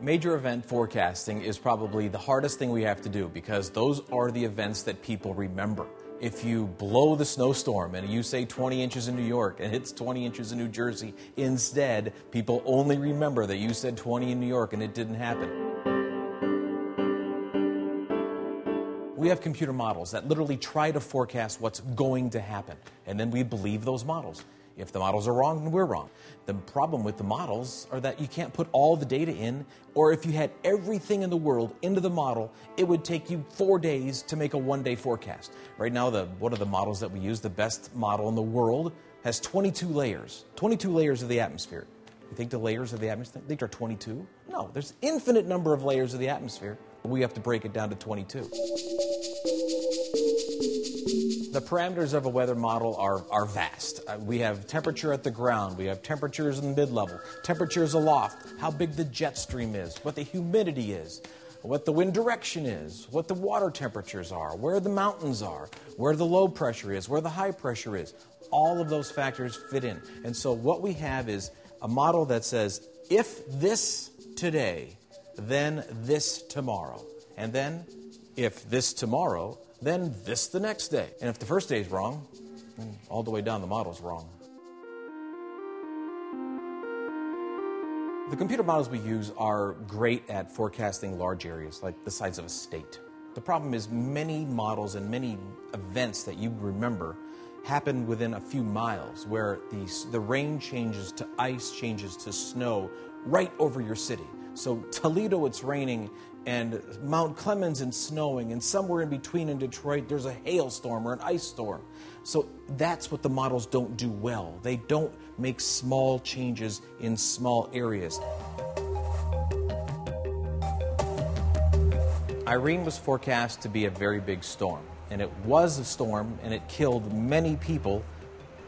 Major event forecasting is probably the hardest thing we have to do because those are the events that people remember. If you blow the snowstorm and you say 20 inches in New York and it's 20 inches in New Jersey instead, people only remember that you said 20 in New York and it didn't happen. We have computer models that literally try to forecast what's going to happen, and then we believe those models. If the models are wrong, then we're wrong. The problem with the models are that you can't put all the data in, or if you had everything in the world into the model, it would take you 4 days to make a one-day forecast. Right now, one of the models that we use, the best model in the world, has 22 layers. 22 layers of the atmosphere. You think the layers of the atmosphere, think are 22? No, there's infinite number of layers of the atmosphere. We have to break it down to 22. The parameters of a weather model are vast. We have temperature at the ground, we have temperatures in the mid-level, temperatures aloft, how big the jet stream is, what the humidity is, what the wind direction is, what the water temperatures are, where the mountains are, where the low pressure is, where the high pressure is. All of those factors fit in. And so what we have is a model that says, if this today, then this tomorrow. And then, if this tomorrow, then this the next day. And if the first day is wrong, then all the way down the model's wrong. The computer models we use are great at forecasting large areas, like the size of a state. The problem is many models and many events that you remember happen within a few miles, where the rain changes to ice, changes to snow right over your city. So Toledo, it's raining, and Mount Clemens, it's snowing, and somewhere in between in Detroit, there's a hailstorm or an ice storm. So that's what the models don't do well. They don't make small changes in small areas. Irene was forecast to be a very big storm, and it was a storm, and it killed many people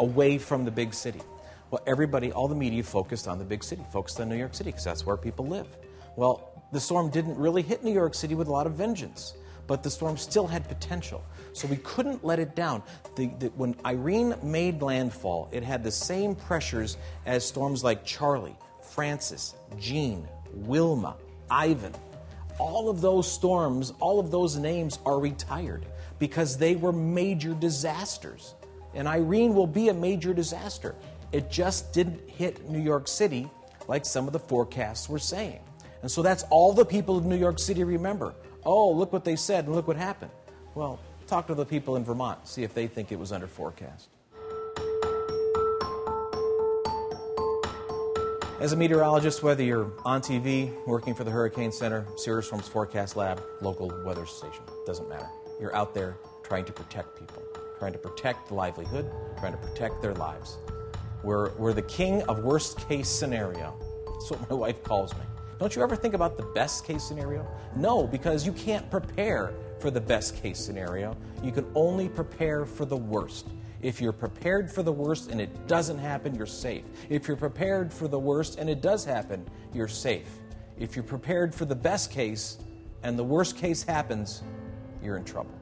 away from the big city. Well, everybody, all the media focused on the big city, focused on New York City, because that's where people live. Well, the storm didn't really hit New York City with a lot of vengeance, but the storm still had potential. So we couldn't let it down. When Irene made landfall, it had the same pressures as storms like Charlie, Francis, Jean, Wilma, Ivan. All of those storms, all of those names are retired because they were major disasters. And Irene will be a major disaster. It just didn't hit New York City like some of the forecasts were saying. And so that's all the people of New York City remember. Oh, look what they said and look what happened. Well, talk to the people in Vermont, see if they think it was under forecast. As a meteorologist, whether you're on TV, working for the Hurricane Center, Serious Storms Forecast Lab, local weather station, doesn't matter. You're out there trying to protect people, trying to protect the livelihood, trying to protect their lives. We're the king of worst case scenario. That's what my wife calls me. Don't you ever think about the best case scenario? No, because you can't prepare for the best case scenario. You can only prepare for the worst. If you're prepared for the worst and it doesn't happen, you're safe. If you're prepared for the worst and it does happen, you're safe. If you're prepared for the best case and the worst case happens, you're in trouble.